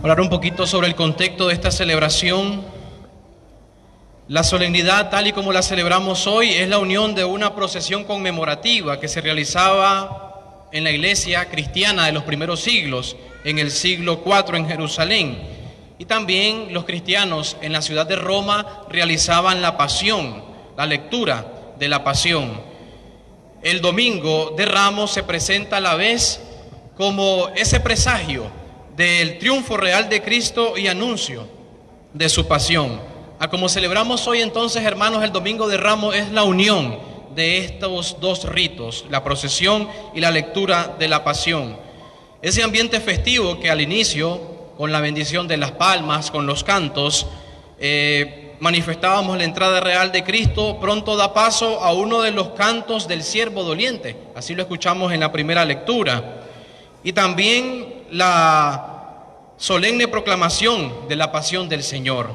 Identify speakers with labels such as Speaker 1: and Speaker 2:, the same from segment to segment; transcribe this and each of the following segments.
Speaker 1: Hablar un poquito sobre el contexto de esta celebración. La solemnidad, tal y como la celebramos hoy, es la unión de una procesión conmemorativa que se realizaba en la iglesia cristiana de los primeros siglos, en el siglo IV en Jerusalén. Y también los cristianos en la ciudad de Roma realizaban la pasión, la lectura de la pasión. El domingo de Ramos se presenta a la vez como ese presagio del triunfo real de Cristo y anuncio de su pasión. A como celebramos hoy entonces, hermanos, el domingo de Ramos es la unión de estos dos ritos, la procesión y la lectura de la pasión. Ese ambiente festivo que al inicio, con la bendición de las palmas, con los cantos, manifestábamos la entrada real de Cristo, pronto da paso a uno de los cantos del siervo doliente, así lo escuchamos en la primera lectura, y también la solemne proclamación de la pasión del Señor.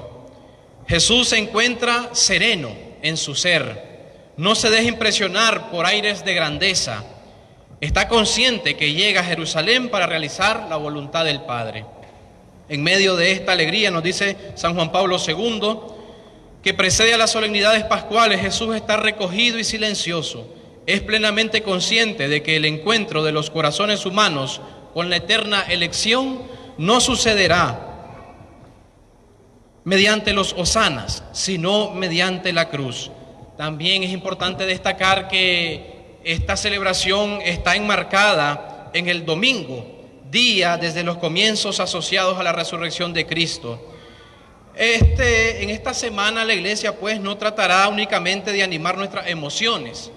Speaker 1: Jesús se encuentra sereno en su ser, no se deja impresionar por aires de grandeza, está consciente que llega a Jerusalén para realizar la voluntad del Padre. En medio de esta alegría, nos dice San Juan Pablo II, que precede a las solemnidades pascuales, Jesús está recogido y silencioso, es plenamente consciente de que el encuentro de los corazones humanos con la eterna elección no sucederá mediante los hosanas, sino mediante la cruz. También es importante destacar que esta celebración está enmarcada en el domingo, día desde los comienzos asociados a la resurrección de Cristo. En esta semana la iglesia pues no tratará únicamente de animar nuestras emociones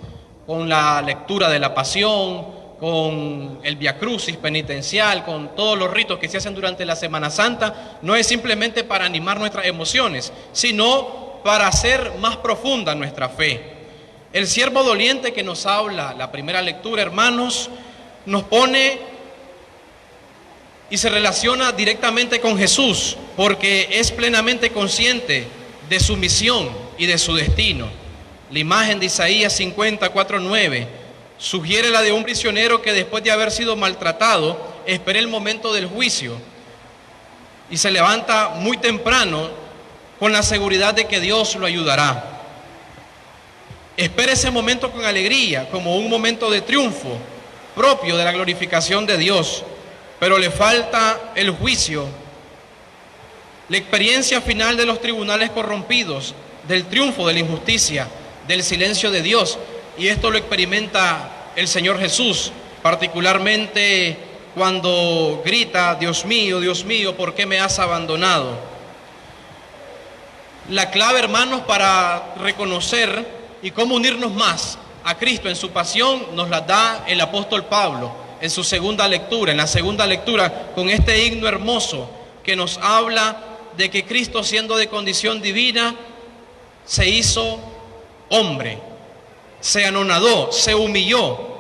Speaker 1: con la lectura de la pasión, con el Via Crucis penitencial, con todos los ritos que se hacen durante la Semana Santa. No es simplemente para animar nuestras emociones, sino para hacer más profunda nuestra fe. El siervo doliente que nos habla la primera lectura, hermanos, nos pone y se relaciona directamente con Jesús, porque es plenamente consciente de su misión y de su destino. La imagen de Isaías 54:9 sugiere la de un prisionero que después de haber sido maltratado, espera el momento del juicio y se levanta muy temprano con la seguridad de que Dios lo ayudará. Espera ese momento con alegría, como un momento de triunfo propio de la glorificación de Dios, pero le falta el juicio, la experiencia final de los tribunales corrompidos, del triunfo de la injusticia, del silencio de Dios. Y esto lo experimenta el Señor Jesús, particularmente cuando grita: Dios mío, ¿por qué me has abandonado? La clave, hermanos, para reconocer y cómo unirnos más a Cristo en su pasión nos la da el apóstol Pablo en su segunda lectura, con este himno hermoso que nos habla de que Cristo, siendo de condición divina, se hizo hombre, se anonadó, se humilló.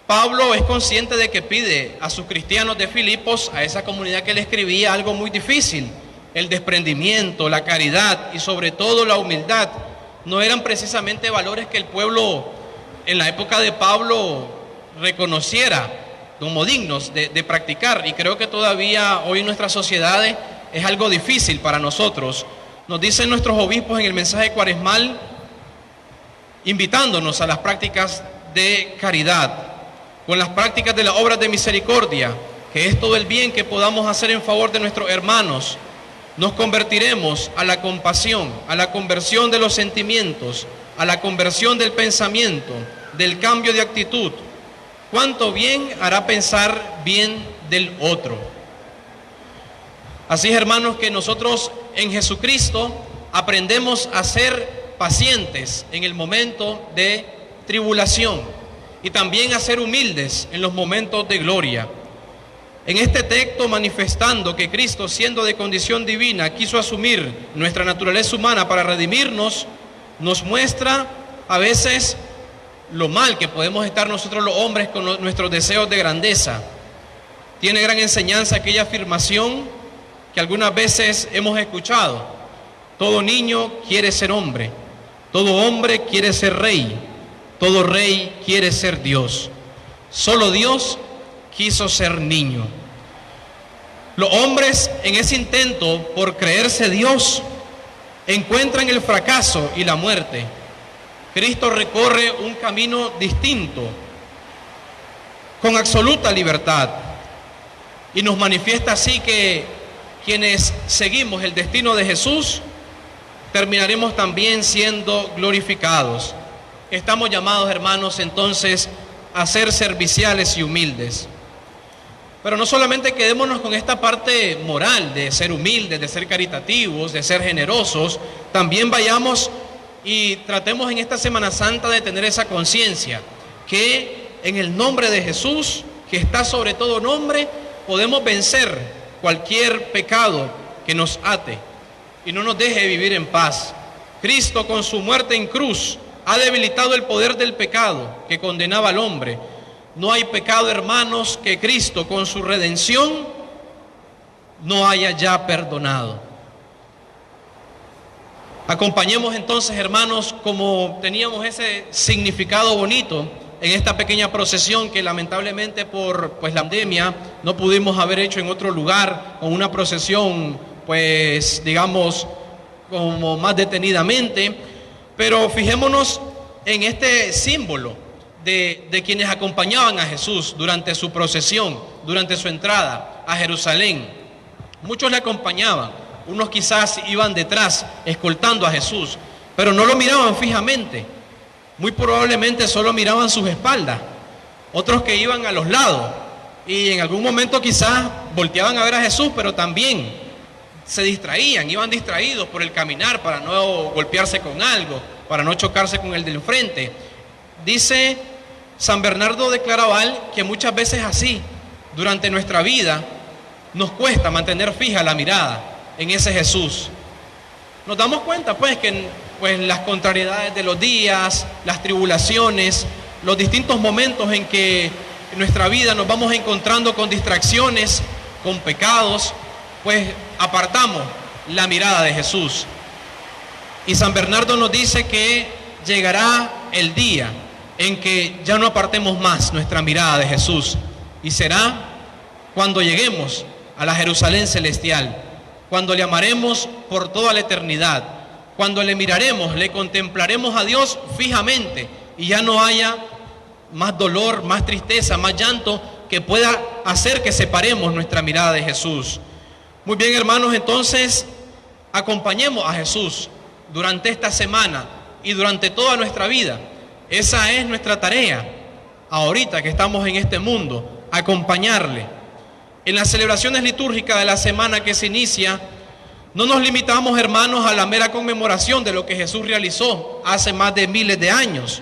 Speaker 1: Pablo es consciente de que pide a sus cristianos de Filipos, a esa comunidad que le escribía, algo muy difícil: el desprendimiento, la caridad y sobre todo la humildad. No eran precisamente valores que el pueblo en la época de Pablo reconociera como dignos de practicar, y creo que todavía hoy en nuestras sociedades es algo difícil para nosotros. Nos dicen nuestros obispos en el mensaje cuaresmal, invitándonos a las prácticas de caridad, con las prácticas de las obras de misericordia, que es todo el bien que podamos hacer en favor de nuestros hermanos. Nos convertiremos a la compasión, a la conversión de los sentimientos, a la conversión del pensamiento, del cambio de actitud. ¿Cuánto bien hará pensar bien del otro? Así, hermanos, que nosotros en Jesucristo aprendemos a ser pacientes en el momento de tribulación y también a ser humildes en los momentos de gloria. En este texto, manifestando que Cristo, siendo de condición divina, quiso asumir nuestra naturaleza humana para redimirnos, nos muestra a veces lo mal que podemos estar nosotros los hombres con nuestros deseos de grandeza. Tiene gran enseñanza aquella afirmación que algunas veces hemos escuchado: todo niño quiere ser hombre, todo hombre quiere ser rey, todo rey quiere ser Dios. Solo Dios quiso ser niño. Los hombres, en ese intento por creerse Dios, encuentran el fracaso y la muerte. Cristo recorre un camino distinto, con absoluta libertad, y nos manifiesta así que quienes seguimos el destino de Jesús, terminaremos también siendo glorificados. Estamos llamados, hermanos, entonces, a ser serviciales y humildes. Pero no solamente quedémonos con esta parte moral de ser humildes, de ser caritativos, de ser generosos, también vayamos y tratemos en esta Semana Santa de tener esa conciencia que en el nombre de Jesús, que está sobre todo nombre, podemos vencer cualquier pecado que nos ate y no nos deje vivir en paz. Cristo, con su muerte en cruz, ha debilitado el poder del pecado que condenaba al hombre. No hay pecado, hermanos, que Cristo, con su redención, no haya ya perdonado. Acompañemos entonces, hermanos, como teníamos ese significado bonito en esta pequeña procesión que lamentablemente por la pandemia no pudimos haber hecho en otro lugar, con una procesión, digamos, como más detenidamente. Pero fijémonos en este símbolo de quienes acompañaban a Jesús durante su procesión, durante su entrada a Jerusalén. Muchos le acompañaban, unos quizás iban detrás, escoltando a Jesús, pero no lo miraban fijamente. Muy probablemente solo miraban sus espaldas. Otros que iban a los lados y en algún momento quizás volteaban a ver a Jesús, pero también se distraían, iban distraídos por el caminar para no golpearse con algo, para no chocarse con el del frente. Dice San Bernardo de Claraval que muchas veces así, durante nuestra vida, nos cuesta mantener fija la mirada en ese Jesús. Nos damos cuenta que las contrariedades de los días, las tribulaciones, los distintos momentos en que en nuestra vida nos vamos encontrando con distracciones, con pecados, apartamos la mirada de Jesús. Y San Bernardo nos dice que llegará el día en que ya no apartemos más nuestra mirada de Jesús, y será cuando lleguemos a la Jerusalén celestial, cuando le amaremos por toda la eternidad, cuando le miraremos, le contemplaremos a Dios fijamente y ya no haya más dolor, más tristeza, más llanto que pueda hacer que separemos nuestra mirada de Jesús. Muy bien, hermanos, entonces acompañemos a Jesús durante esta semana y durante toda nuestra vida. Esa es nuestra tarea, ahorita que estamos en este mundo, acompañarle. En las celebraciones litúrgicas de la semana que se inicia, no nos limitamos, hermanos, a la mera conmemoración de lo que Jesús realizó hace más de miles de años,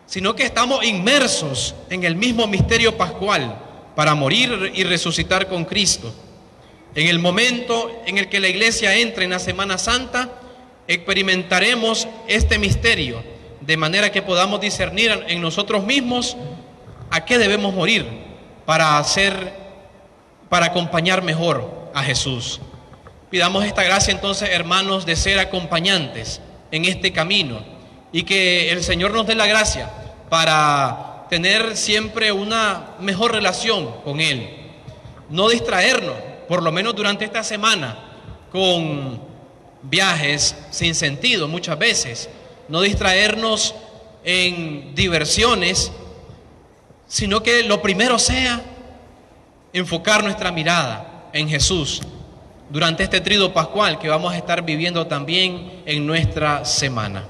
Speaker 1: sino que estamos inmersos en el mismo misterio pascual para morir y resucitar con Cristo. En el momento en el que la Iglesia entre en la Semana Santa, experimentaremos este misterio, de manera que podamos discernir en nosotros mismos a qué debemos morir para acompañar mejor a Jesús. Pidamos esta gracia entonces, hermanos, de ser acompañantes en este camino y que el Señor nos dé la gracia para tener siempre una mejor relación con Él. No distraernos, por lo menos durante esta semana, con viajes sin sentido muchas veces. No distraernos en diversiones, sino que lo primero sea enfocar nuestra mirada en Jesús durante este tríodo pascual que vamos a estar viviendo también en nuestra semana.